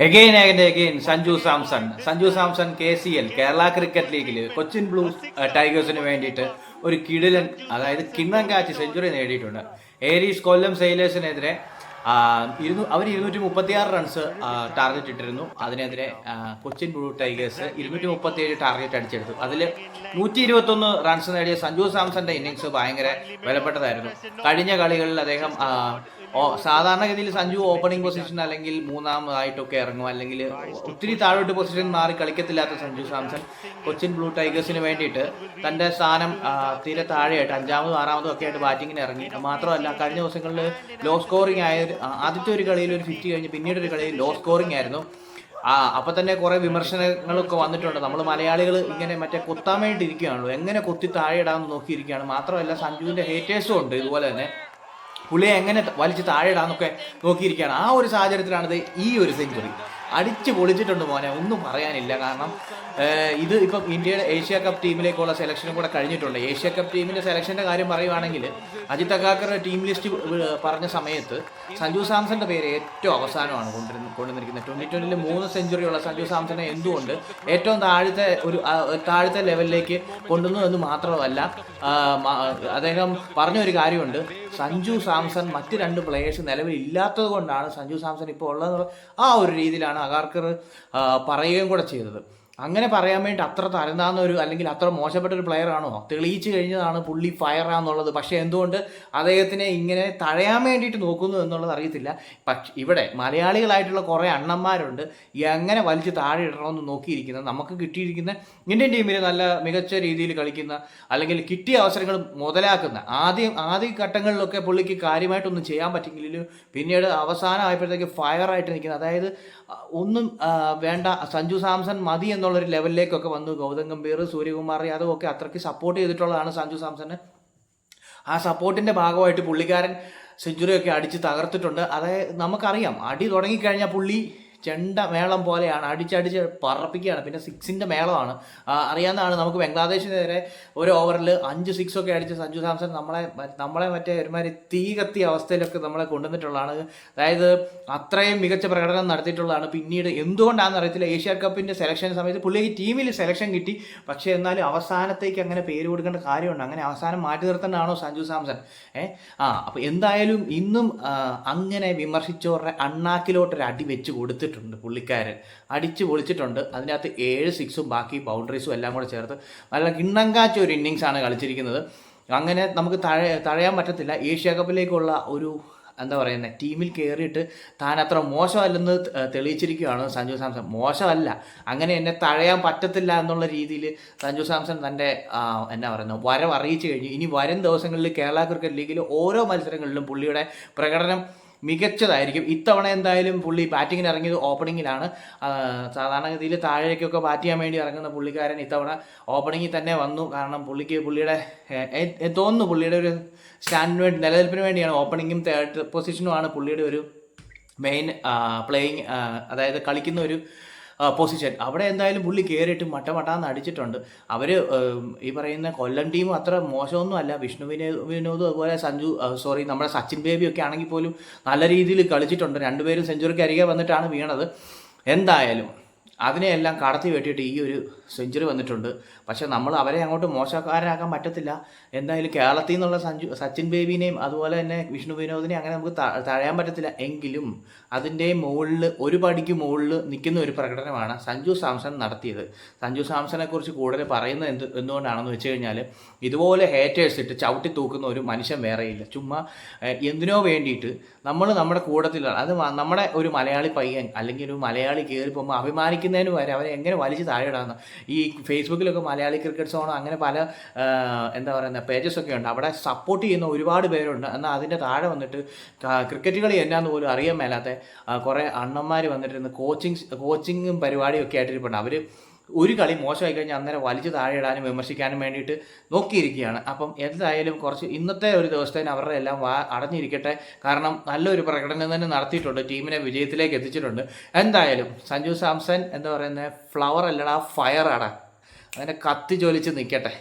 Again, Sanju Samson KCL Kerala cricket ലീഗിൽ Cochin blues ടൈഗേഴ്സിന് വേണ്ടിയിട്ട് ഒരു കിടിലൻ, അതായത് കിണ്ണം കാച്ച് സെഞ്ചുറി നേടിയിട്ടുണ്ട്. ഏരീസ് കൊല്ലം സെയിലേഴ്സിനെതിരെ അവർ 236 റൺസ് ടാർഗറ്റ് ഇട്ടിരുന്നു. അതിനെതിരെ കൊച്ചിൻ ബ്ലൂ ടൈഗേഴ്സ് 237 ടാർഗറ്റ് അടിച്ചെടുത്തു. അതിൽ 121 റൺസ് നേടിയ സഞ്ജു സാംസന്റെ ഇന്നിങ്സ് ഭയങ്കര വിലപ്പെട്ടതായിരുന്നു. കഴിഞ്ഞ കളികളിൽ അദ്ദേഹം സാധാരണഗതിയിൽ സഞ്ജു ഓപ്പണിംഗ് പൊസിഷൻ അല്ലെങ്കിൽ മൂന്നാമതായിട്ടൊക്കെ ഇറങ്ങും, അല്ലെങ്കിൽ ഒത്തിരി താഴോട്ട് പൊസിഷൻ മാറി കളിക്കത്തില്ലാത്ത സഞ്ജു സാംസൺ കൊച്ചിൻ ബ്ലൂ ടൈഗേഴ്സിന് വേണ്ടിയിട്ട് തൻ്റെ സ്ഥാനം തീരെ താഴെയായിട്ട് 5-ാമതും 6-ാമതും ഒക്കെ ആയിട്ട് ബാറ്റിങ്ങിന് ഇറങ്ങി. മാത്രമല്ല കഴിഞ്ഞ ദിവസങ്ങളിൽ ലോ സ്കോറിംഗ് ആയ ആദ്യത്തെ ഒരു കളിയിൽ ഒരു 50 കഴിഞ്ഞ് പിന്നീട് ഒരു കളിയിൽ ലോ സ്കോറിംഗ് ആയിരുന്നു. അപ്പം തന്നെ കുറേ വിമർശനങ്ങളൊക്കെ വന്നിട്ടുണ്ട്. നമ്മൾ മലയാളികൾ ഇങ്ങനെ മറ്റേ കൊത്താൻ വേണ്ടി ഇരിക്കുകയാണല്ലോ, എങ്ങനെ കൊത്തി താഴെ ഇടാമെന്ന് നോക്കിയിരിക്കുകയാണ്. മാത്രമല്ല സഞ്ജുവിൻ്റെ ഹേറ്റേഴ്സും ഉണ്ട് ഇതുപോലെ തന്നെ, പുള്ളിയെ എങ്ങനെ വലിച്ച് താഴെ ഇടാന്നൊക്കെ നോക്കിയിരിക്കുകയാണ്. ആ ഒരു സാഹചര്യത്തിലാണിത് ഈ ഒരു സെഞ്ചുറി അടിച്ച് പൊളിച്ചിട്ടുണ്ട് മോനെ, ഒന്നും പറയാനില്ല. കാരണം ഇത് ഇപ്പം ഇന്ത്യയുടെ ഏഷ്യ കപ്പ് ടീമിലേക്കുള്ള സെലക്ഷനും കൂടെ കഴിഞ്ഞിട്ടുണ്ട്. ഏഷ്യ കപ്പ് ടീമിൻ്റെ സെലക്ഷൻ്റെ കാര്യം പറയുവാണെങ്കിൽ അജിത് അഗാക്കർ ടീം ലിസ്റ്റ് പറഞ്ഞ സമയത്ത് സഞ്ജു സാംസന്റെ പേര് ഏറ്റവും അവസാനമാണ് കൊണ്ടുവന്നിരിക്കുന്നത്. 2020 3 സെഞ്ചുറിയുള്ള സഞ്ജു സാംസനെ എന്തുകൊണ്ട് ഏറ്റവും താഴത്തെ ലെവലിലേക്ക് കൊണ്ടുവന്നു എന്ന് മാത്രമല്ല, അദ്ദേഹം പറഞ്ഞൊരു കാര്യമുണ്ട്, സഞ്ജു സാംസൺ മറ്റ് 2 പ്ലേയേഴ്സ് നിലവിൽ ഇല്ലാത്തത് കൊണ്ടാണ് സഞ്ജു സാംസൺ ഇപ്പോൾ ഉള്ളത്. ആ ഒരു രീതിയിലാണ് അഗാർക്കർ പറയുകയും കൂടെ ചെയ്തത്. അങ്ങനെ പറയാൻ വേണ്ടി അത്ര തരംതാന്ന ഒരു അല്ലെങ്കിൽ അത്ര മോശപ്പെട്ട ഒരു പ്ലെയർ ആണോ? തെളിയിച്ചു കഴിഞ്ഞതാണ് പുള്ളി ഫയറാന്നുള്ളത്. പക്ഷേ എന്തുകൊണ്ട് അദ്ദേഹത്തിനെ ഇങ്ങനെ തഴയാൻ വേണ്ടിയിട്ട് നോക്കുന്നു എന്നുള്ളത് അറിയത്തില്ല. പക്ഷെ ഇവിടെ മലയാളികളായിട്ടുള്ള കുറേ അണ്ണന്മാരുണ്ട് എങ്ങനെ വലിച്ച് താഴെ ഇടണമെന്ന് നോക്കിയിരിക്കുന്നത്. നമുക്ക് കിട്ടിയിരിക്കുന്ന ഇന്ത്യൻ ടീമിൽ നല്ല മികച്ച രീതിയിൽ കളിക്കുന്ന അല്ലെങ്കിൽ കിട്ടിയ അവസരങ്ങൾ മുതലാക്കുന്ന ആദ്യ ഘട്ടങ്ങളിലൊക്കെ പുള്ളിക്ക് കാര്യമായിട്ടൊന്നും ചെയ്യാൻ പറ്റിയെങ്കിലും പിന്നീട് അവസാനമായപ്പോഴത്തേക്ക് ഫയറായിട്ട് നിൽക്കുന്നത്, അതായത് ഒന്നും വേണ്ട സഞ്ജു സാംസൺ മതി എന്നുള്ളൊരു ലെവലിലേക്കൊക്കെ വന്നു. ഗൗതം ഗംഭീർ, സൂര്യകുമാർ യാദവ് ഒക്കെ അത്രയ്ക്ക് സപ്പോർട്ട് ചെയ്തിട്ടുള്ളതാണ് സഞ്ജു സാംസണ്. ആ സപ്പോർട്ടിൻ്റെ ഭാഗമായിട്ട് പുള്ളിക്കാരൻ സെഞ്ചുറിയൊക്കെ അടിച്ച് തകർത്തിട്ടുണ്ട്. അതായത് നമുക്കറിയാം, അടി തുടങ്ങിക്കഴിഞ്ഞാൽ പുള്ളി ചെണ്ട മേളം പോലെയാണ്, അടിച്ചടിച്ച് പറപ്പിക്കുകയാണ്. പിന്നെ 6ന്റെ മേളമാണ് അറിയാവുന്നതാണ്. നമുക്ക് ബംഗ്ലാദേശിനെതിരെ ഒരു ഓവറിൽ 5 6 ഒക്കെ അടിച്ച് സഞ്ജു സാംസൺ നമ്മളെ മറ്റേ ഒരുമാതിരി തീ കത്തിയ അവസ്ഥയിലൊക്കെ നമ്മളെ കൊണ്ടുവന്നിട്ടുള്ളതാണ്. അതായത് അത്രയും മികച്ച പ്രകടനം നടത്തിയിട്ടുള്ളതാണ്. പിന്നീട് എന്തുകൊണ്ടാണെന്ന് അറിയത്തില്ല, ഏഷ്യ കപ്പിൻ്റെ സെലക്ഷൻ സമയത്ത് പുള്ളിക്ക് ടീമിൽ സെലക്ഷൻ കിട്ടി. പക്ഷേ എന്നാലും അവസാനത്തേക്ക് അങ്ങനെ പേര് കൊടുക്കേണ്ട കാര്യമുണ്ട്. അങ്ങനെ അവസാനം മാറ്റി നിർത്തേണ്ടതാണോ സഞ്ജു സാംസൺ? അപ്പോൾ എന്തായാലും ഇന്നും അങ്ങനെ വിമർശിച്ചവരുടെ അണ്ണാക്കിലോട്ടൊരു അടി വെച്ച് കൊടുത്തിട്ടുണ്ട് പുള്ളിക്കാരൻ. അടിച്ച് പൊളിച്ചിട്ടുണ്ട്. അതിനകത്ത് 7 6ഉം ബാക്കി ബൗണ്ടറീസും എല്ലാം കൂടെ ചേർത്ത് നല്ല കിണ്ണം കാച്ച ഒരു ഇന്നിങ്സാണ് കളിച്ചിരിക്കുന്നത്. അങ്ങനെ നമുക്ക് തഴയാൻ പറ്റത്തില്ല. ഏഷ്യ കപ്പിലേക്കുള്ള ഒരു എന്താ പറയുന്നത്, ടീമിൽ കയറിയിട്ട് താൻ അത്ര മോശമല്ലെന്ന് തെളിയിച്ചിരിക്കുകയാണ് സഞ്ജു സാംസൺ. മോശമല്ല, അങ്ങനെ എന്നെ തഴയാൻ പറ്റത്തില്ല എന്നുള്ള രീതിയിൽ സഞ്ജു സാംസൺ തൻ്റെ എന്നാ പറയുന്നത് വരവ് അറിയിച്ചു കഴിഞ്ഞു. ഇനി വരും ദിവസങ്ങളിൽ കേരള ക്രിക്കറ്റ് ലീഗിൽ ഓരോ മത്സരങ്ങളിലും പുള്ളിയുടെ പ്രകടനം മികച്ചതായിരിക്കും. ഇത്തവണ എന്തായാലും പുള്ളി ബാറ്റിങ്ങിന് ഇറങ്ങിയത് ഓപ്പണിങ്ങിലാണ്. സാധാരണഗതിയിൽ താഴേക്കൊക്കെ ബാറ്റ് ചെയ്യാൻ വേണ്ടി ഇറങ്ങുന്ന പുള്ളിക്കാരൻ ഇത്തവണ ഓപ്പണിങ്ങിൽ തന്നെ വന്നു. കാരണം പുള്ളിയുടെ തോന്നുന്നു പുള്ളിയുടെ ഒരു സ്റ്റാൻഡിന് വേണ്ടി, നിലനിൽപ്പിന് വേണ്ടിയാണ് ഓപ്പണിങ്ങും തേർഡ് പൊസിഷനുമാണ് പുള്ളിയുടെ ഒരു മെയിൻ പ്ലേയിങ്, അതായത് കളിക്കുന്ന ഒരു പൊസിഷൻ. അവിടെ എന്തായാലും പുള്ളി കയറിയിട്ട് മട്ടമട്ടാന്ന് അടിച്ചിട്ടുണ്ട്. അവർ ഈ പറയുന്ന കൊല്ലം ടീം അത്ര മോശമൊന്നും അല്ല. വിനോദും അതുപോലെ നമ്മുടെ സച്ചിൻ ബേബിയൊക്കെ ആണെങ്കിൽ പോലും നല്ല രീതിയിൽ കളിച്ചിട്ടുണ്ട്. 2 പേരും സെഞ്ചുറിക്ക് അരികെ വന്നിട്ടാണ് വീണത്. എന്തായാലും അതിനെയെല്ലാം കടത്തി വെട്ടിയിട്ട് ഈ ഒരു സെഞ്ചുറി വന്നിട്ടുണ്ട്. പക്ഷെ നമ്മൾ അവരെ അങ്ങോട്ട് മോശക്കാരാക്കാൻ പറ്റത്തില്ല. എന്തായാലും കേരളത്തിൽ നിന്നുള്ള സച്ചിൻ ബേബിനെയും അതുപോലെ തന്നെ വിനോദിനെയും അങ്ങനെ നമുക്ക് തഴയാൻ പറ്റത്തില്ല. എങ്കിലും അതിൻ്റെ മുകളിൽ ഒരു പടിക്ക് മുകളിൽ നിൽക്കുന്ന ഒരു പ്രകടനമാണ് സഞ്ജു സാംസൺ നടത്തിയത്. സഞ്ജു സാംസണെ കുറിച്ച് കൂടുതൽ പറയുന്നത് എന്തുകൊണ്ടാണെന്ന് വെച്ച് കഴിഞ്ഞാൽ, ഇതുപോലെ ഹേറ്റേഴ്സ് ഇട്ട് ചവിട്ടി തൂക്കുന്ന ഒരു മനുഷ്യൻ വേറെയില്ല. ചുമ്മാ എന്തിനോ വേണ്ടിയിട്ട് നമ്മുടെ കൂട്ടത്തിലാണ്. അത് നമ്മുടെ ഒരു മലയാളി പയ്യൻ അല്ലെങ്കിൽ ഒരു മലയാളി കയറി പോകുമ്പോൾ അഭിമാനിക്കുന്നതിന് വരെ അവരെ എങ്ങനെ വലിച്ച് താഴെ ഇടാമെന്ന്. ഈ ഫേസ്ബുക്കിലൊക്കെ മലയാളി ക്രിക്കറ്റ് സോണോ അങ്ങനെ പല എന്താ പറയുന്ന പേജസൊക്കെ ഉണ്ട്. അവിടെ സപ്പോർട്ട് ചെയ്യുന്ന ഒരുപാട് പേരുണ്ട്. എന്നാൽ അതിൻ്റെ താഴെ വന്നിട്ട് ക്രിക്കറ്റ് കളി എന്നാന്ന് പോലും അറിയാൻ മേലാത്ത കുറേ അണ്ണന്മാർ വന്നിട്ടിരുന്ന് കോച്ചിങ്ങും പരിപാടിയും ഒക്കെ ആയിട്ടിരിപ്പുണ്ട്. അവർ ഒരു കളി മോശമായി കഴിഞ്ഞാൽ അന്നേരം വലിച്ചു താഴെ ഇടാനും വിമർശിക്കാനും വേണ്ടിയിട്ട് നോക്കിയിരിക്കുകയാണ്. അപ്പം എന്തായാലും ഇന്നത്തെ ഒരു ദിവസത്തേന് അവരുടെ എല്ലാം അടഞ്ഞിരിക്കട്ടെ. കാരണം നല്ലൊരു പ്രകടനം തന്നെ നടത്തിയിട്ടുണ്ട്, ടീമിനെ വിജയത്തിലേക്ക് എത്തിച്ചിട്ടുണ്ട്. എന്തായാലും സഞ്ജു സാംസൺ എന്താ പറയുന്നത്, ഫ്ലവർ അല്ലടാ ഫയറാടാ, അതിനെ കത്തി ജ്വലിച്ച് നിൽക്കട്ടെ.